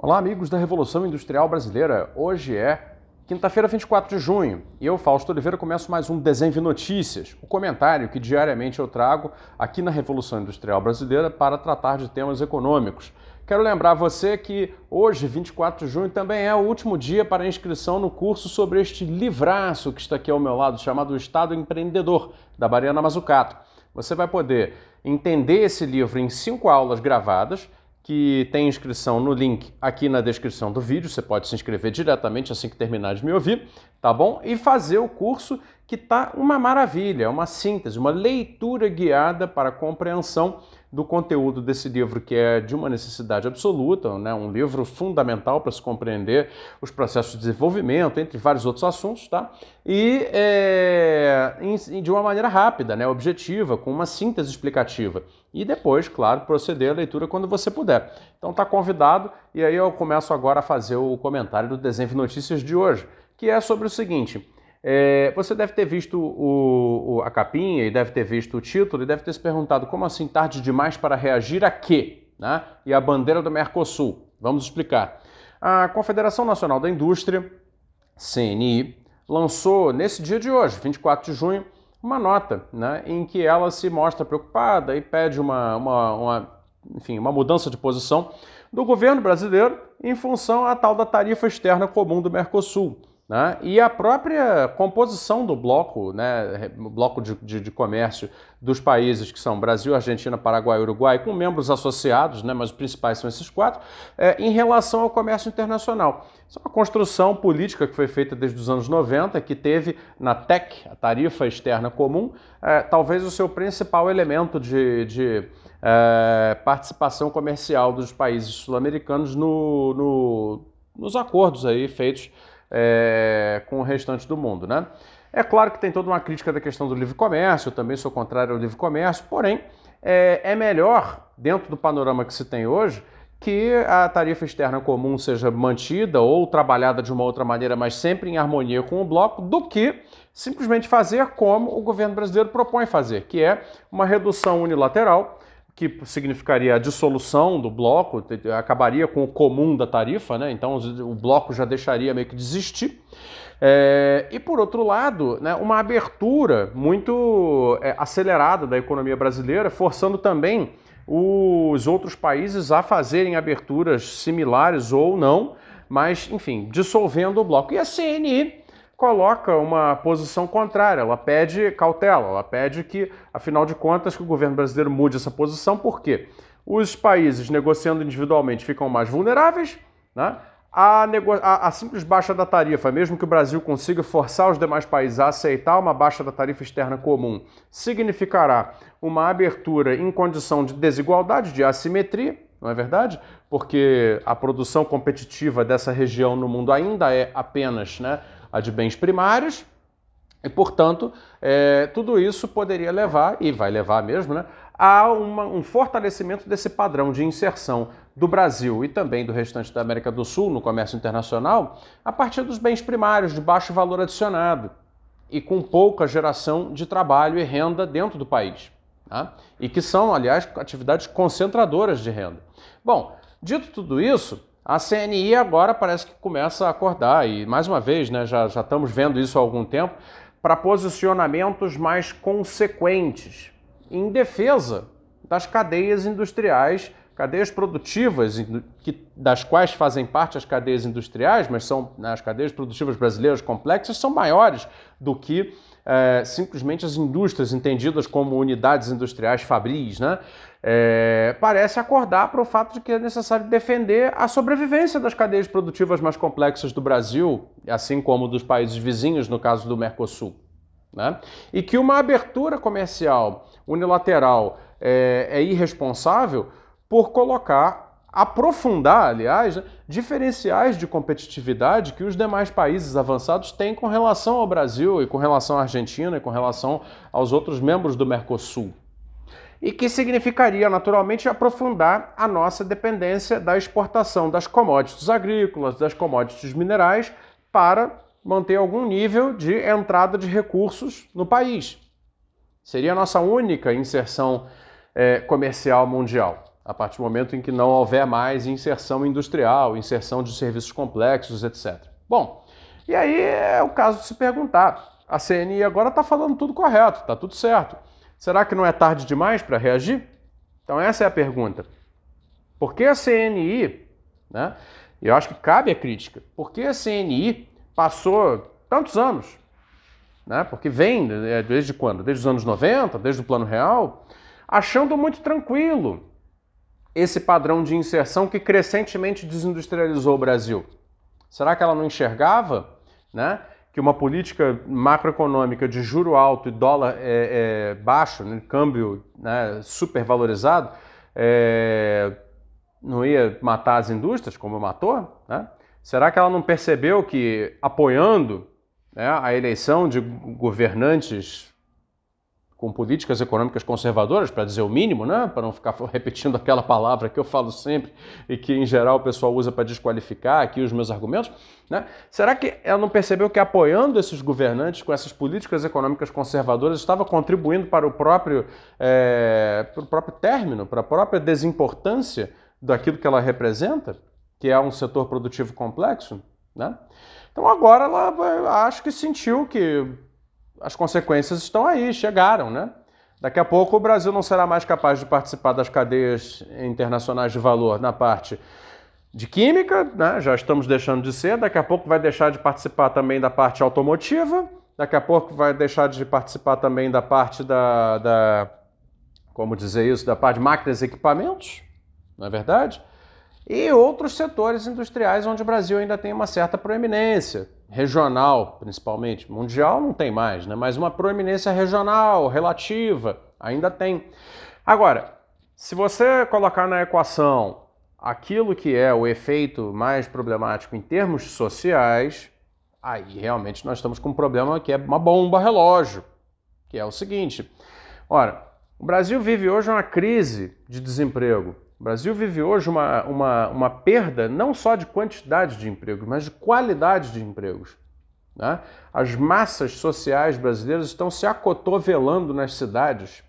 Olá, amigos da Revolução Industrial Brasileira. Hoje é quinta-feira, 24 de junho, e eu, Fausto Oliveira, começo mais um Desenvolve Notícias, o comentário que diariamente eu trago aqui na Revolução Industrial Brasileira para tratar de temas econômicos. Quero lembrar você que hoje, 24 de junho, também é o último dia para inscrição no curso sobre este livraço que está aqui ao meu lado, chamado O Estado Empreendedor, da Mariana Mazzucato. Você vai poder entender esse livro em 5 aulas gravadas, que tem inscrição no link aqui na descrição do vídeo. Você pode se inscrever diretamente assim que terminar de me ouvir, tá bom? E fazer o curso que tá uma maravilha, uma síntese, uma leitura guiada para a compreensão do conteúdo desse livro, que é de uma necessidade absoluta, né? Um livro fundamental para se compreender os processos de desenvolvimento, entre vários outros assuntos, tá? E de uma maneira rápida, né? Objetiva, com uma síntese explicativa. E depois, claro, proceder à leitura quando você puder. Então tá convidado, e aí eu começo agora a fazer o comentário do Desenvolve Notícias de hoje, que é sobre o seguinte: você deve ter visto a capinha e deve ter visto o título e deve ter se perguntado como assim tarde demais para reagir a quê? Né? E a bandeira do Mercosul. Vamos explicar. A Confederação Nacional da Indústria, CNI, lançou nesse dia de hoje, 24 de junho, uma nota, né, em que ela se mostra preocupada e pede uma mudança de posição do governo brasileiro em função à tal da tarifa externa comum do Mercosul. Né? E a própria composição do bloco, né, bloco de comércio dos países que são Brasil, Argentina, Paraguai e Uruguai, com membros associados, né, mas os principais são esses 4, em relação ao comércio internacional. Isso é uma construção política que foi feita desde os anos 90, que teve na TEC, a tarifa externa comum, talvez o seu principal elemento de participação comercial dos países sul-americanos nos acordos aí feitos com o restante do mundo, né? É claro que tem toda uma crítica da questão do livre comércio, eu também sou contrário ao livre comércio, porém é melhor, dentro do panorama que se tem hoje, que a tarifa externa comum seja mantida ou trabalhada de uma outra maneira, mas sempre em harmonia com o bloco, do que simplesmente fazer como o governo brasileiro propõe fazer, que é uma redução unilateral, que significaria a dissolução do bloco, acabaria com o comum da tarifa, né? Então o bloco já deixaria meio que de existir. E por outro lado, né, uma abertura muito acelerada da economia brasileira, forçando também os outros países a fazerem aberturas similares ou não, mas, enfim, dissolvendo o bloco. E a CNI coloca uma posição contrária, ela pede cautela, ela pede que, afinal de contas, que o governo brasileiro mude essa posição, porque os países negociando individualmente ficam mais vulneráveis, né? A simples baixa da tarifa, mesmo que o Brasil consiga forçar os demais países a aceitar uma baixa da tarifa externa comum, significará uma abertura em condição de desigualdade, de assimetria, não é verdade? Porque a produção competitiva dessa região no mundo ainda é apenas, né, a de bens primários, e, portanto, tudo isso poderia levar, e vai levar mesmo, né, a um fortalecimento desse padrão de inserção do Brasil e também do restante da América do Sul no comércio internacional a partir dos bens primários de baixo valor adicionado e com pouca geração de trabalho e renda dentro do país. Tá? E que são, aliás, atividades concentradoras de renda. Bom, dito tudo isso, a CNI agora parece que começa a acordar, e mais uma vez, né, já estamos vendo isso há algum tempo, para posicionamentos mais consequentes em defesa das cadeias industriais, cadeias produtivas, das quais fazem parte as cadeias industriais, mas são, né, as cadeias produtivas brasileiras complexas são maiores do que simplesmente as indústrias entendidas como unidades industriais fabris, né? Parece acordar para o fato de que é necessário defender a sobrevivência das cadeias produtivas mais complexas do Brasil, assim como dos países vizinhos, no caso do Mercosul. Né? E que uma abertura comercial unilateral é irresponsável por aprofundar, aliás, né, diferenciais de competitividade que os demais países avançados têm com relação ao Brasil e com relação à Argentina e com relação aos outros membros do Mercosul. E que significaria, naturalmente, aprofundar a nossa dependência da exportação das commodities agrícolas, das commodities minerais, para manter algum nível de entrada de recursos no país. Seria a nossa única inserção comercial mundial. a partir do momento em que não houver mais inserção industrial, inserção de serviços complexos, etc. Bom, e aí é o caso de se perguntar, a CNI agora está falando tudo correto, está tudo certo. Será que não é tarde demais para reagir? Então essa é a pergunta. Por que a CNI, né? E eu acho que cabe a crítica, por que a CNI passou tantos anos, né? Porque vem desde quando? Desde os anos 90, desde o Plano Real, achando muito tranquilo esse padrão de inserção que crescentemente desindustrializou o Brasil. Será que ela não enxergava, né, que uma política macroeconômica de juro alto e dólar baixo, né, câmbio, né, supervalorizado, não ia matar as indústrias como matou? Né? Será que ela não percebeu que apoiando, né, a eleição de governantes com políticas econômicas conservadoras, para dizer o mínimo, né? Para não ficar repetindo aquela palavra que eu falo sempre e que, em geral, o pessoal usa para desqualificar aqui os meus argumentos, né? Será que ela não percebeu que apoiando esses governantes com essas políticas econômicas conservadoras estava contribuindo para o próprio término, para a própria desimportância daquilo que ela representa, que é um setor produtivo complexo, né? Então agora ela acho que sentiu que as consequências estão aí, chegaram, né? Daqui a pouco o Brasil não será mais capaz de participar das cadeias internacionais de valor na parte de química, né? Já estamos deixando de ser, daqui a pouco vai deixar de participar também da parte automotiva, daqui a pouco vai deixar de participar também da parte como dizer isso, da parte de máquinas e equipamentos, não é verdade? E outros setores industriais onde o Brasil ainda tem uma certa proeminência, regional principalmente, mundial não tem mais, né? Mas uma proeminência regional, relativa, ainda tem. Agora, se você colocar na equação aquilo que é o efeito mais problemático em termos sociais, aí realmente nós estamos com um problema que é uma bomba relógio, que é o seguinte, ora, o Brasil vive hoje uma crise de desemprego. O Brasil vive hoje uma perda não só de quantidade de empregos, mas de qualidade de empregos, né? As massas sociais brasileiras estão se acotovelando nas cidades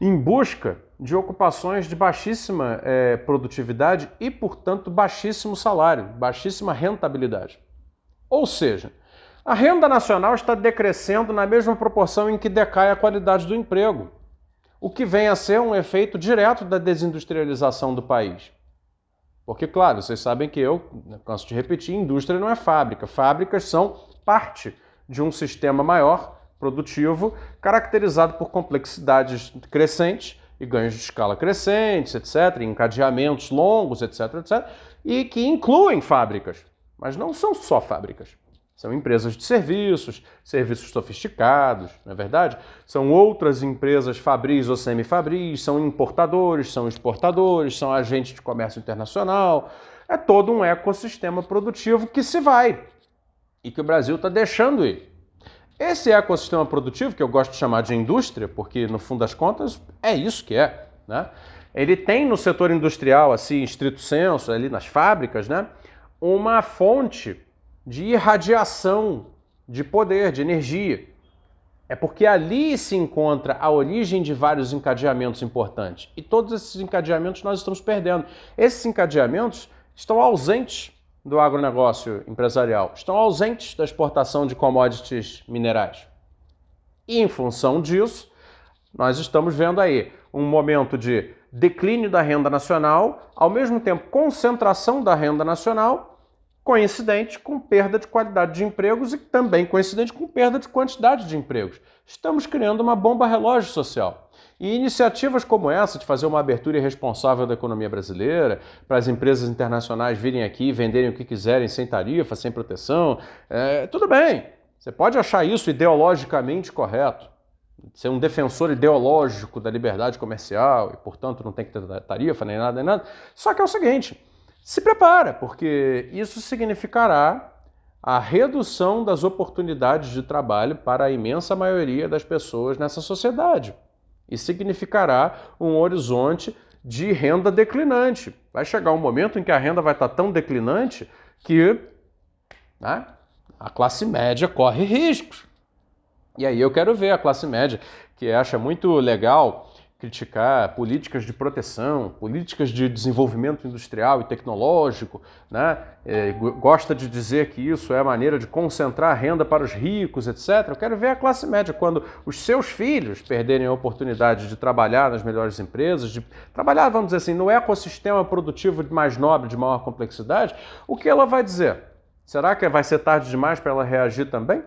em busca de ocupações de baixíssima produtividade e, portanto, baixíssimo salário, baixíssima rentabilidade. Ou seja, a renda nacional está decrescendo na mesma proporção em que decai a qualidade do emprego, o que vem a ser um efeito direto da desindustrialização do país. Porque, claro, vocês sabem que eu canso de repetir, indústria não é fábrica. Fábricas são parte de um sistema maior, produtivo, caracterizado por complexidades crescentes e ganhos de escala crescentes, etc., encadeamentos longos, etc., etc., e que incluem fábricas, mas não são só fábricas. São empresas de serviços, serviços sofisticados, não é verdade? São outras empresas fabris ou semifabris, são importadores, são exportadores, são agentes de comércio internacional. É todo um ecossistema produtivo que se vai e que o Brasil está deixando ir. Esse ecossistema produtivo, que eu gosto de chamar de indústria, porque no fundo das contas é isso que é, né? Ele tem no setor industrial, assim, em estrito senso, ali nas fábricas, né, uma fonte de irradiação de poder, de energia. É porque ali se encontra a origem de vários encadeamentos importantes. E todos esses encadeamentos nós estamos perdendo. Esses encadeamentos estão ausentes do agronegócio empresarial, estão ausentes da exportação de commodities minerais. E em função disso, nós estamos vendo aí um momento de declínio da renda nacional, ao mesmo tempo concentração da renda nacional, coincidente com perda de qualidade de empregos e também coincidente com perda de quantidade de empregos. Estamos criando uma bomba relógio social. E iniciativas como essa, de fazer uma abertura irresponsável da economia brasileira, para as empresas internacionais virem aqui e venderem o que quiserem, sem tarifa, sem proteção, tudo bem. Você pode achar isso ideologicamente correto, ser um defensor ideológico da liberdade comercial e, portanto, não tem que ter tarifa nem nada, nem nada. Só que é o seguinte, se prepara, porque isso significará a redução das oportunidades de trabalho para a imensa maioria das pessoas nessa sociedade. E significará um horizonte de renda declinante. Vai chegar um momento em que a renda vai estar tão declinante que, né, a classe média corre riscos. E aí eu quero ver a classe média, que acha muito legal criticar políticas de proteção, políticas de desenvolvimento industrial e tecnológico, né? Gosta de dizer que isso é a maneira de concentrar renda para os ricos, etc. Eu quero ver a classe média quando os seus filhos perderem a oportunidade de trabalhar nas melhores empresas, de trabalhar, vamos dizer assim, no ecossistema produtivo mais nobre, de maior complexidade, o que ela vai dizer? Será que vai ser tarde demais para ela reagir também?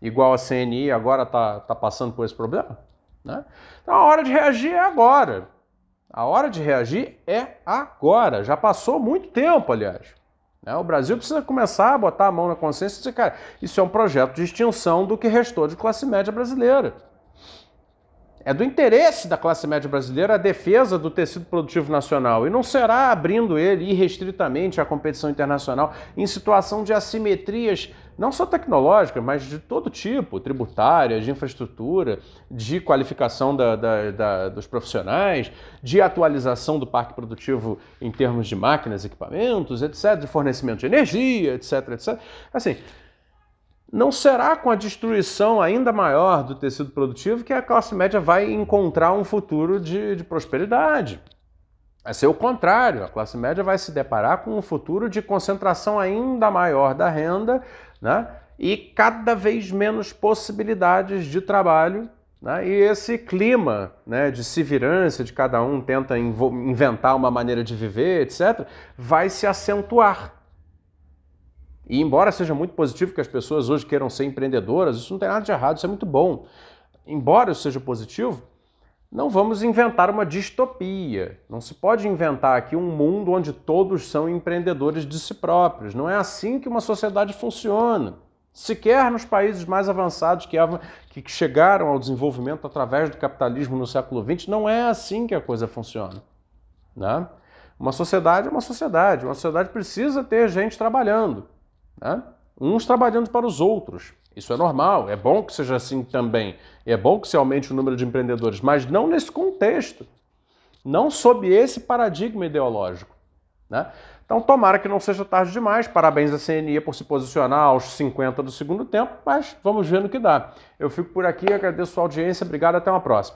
Igual a CNI agora está passando por esse problema? Né? Então a hora de reagir é agora. A hora de reagir é agora. Já passou muito tempo, aliás. Né? O Brasil precisa começar a botar a mão na consciência e dizer, cara, isso é um projeto de extinção do que restou de classe média brasileira. É do interesse da classe média brasileira a defesa do tecido produtivo nacional e não será abrindo ele irrestritamente à competição internacional em situação de assimetrias, não só tecnológicas, mas de todo tipo, tributárias, de infraestrutura, de qualificação dos profissionais, de atualização do parque produtivo em termos de máquinas, equipamentos, etc., de fornecimento de energia, etc., etc. Assim, não será com a destruição ainda maior do tecido produtivo que a classe média vai encontrar um futuro de prosperidade. Vai ser o contrário, a classe média vai se deparar com um futuro de concentração ainda maior da renda, né? E cada vez menos possibilidades de trabalho, né? E esse clima, né, de se-virância, de cada um tenta inventar uma maneira de viver, etc., vai se acentuar. E embora seja muito positivo que as pessoas hoje queiram ser empreendedoras, isso não tem nada de errado, isso é muito bom. Embora isso seja positivo, não vamos inventar uma distopia. Não se pode inventar aqui um mundo onde todos são empreendedores de si próprios. Não é assim que uma sociedade funciona. Sequer nos países mais avançados que chegaram ao desenvolvimento através do capitalismo no século XX, não é assim que a coisa funciona. Né? Uma sociedade é uma sociedade. Uma sociedade precisa ter gente trabalhando. Né? Uns trabalhando para os outros. Isso é normal, é bom que seja assim também. É bom que se aumente o número de empreendedores, mas não nesse contexto. Não sob esse paradigma ideológico. Né? Então, tomara que não seja tarde demais. Parabéns à CNI por se posicionar aos 50 do segundo tempo, mas vamos ver no que dá. Eu fico por aqui, agradeço a sua audiência, obrigado, até uma próxima.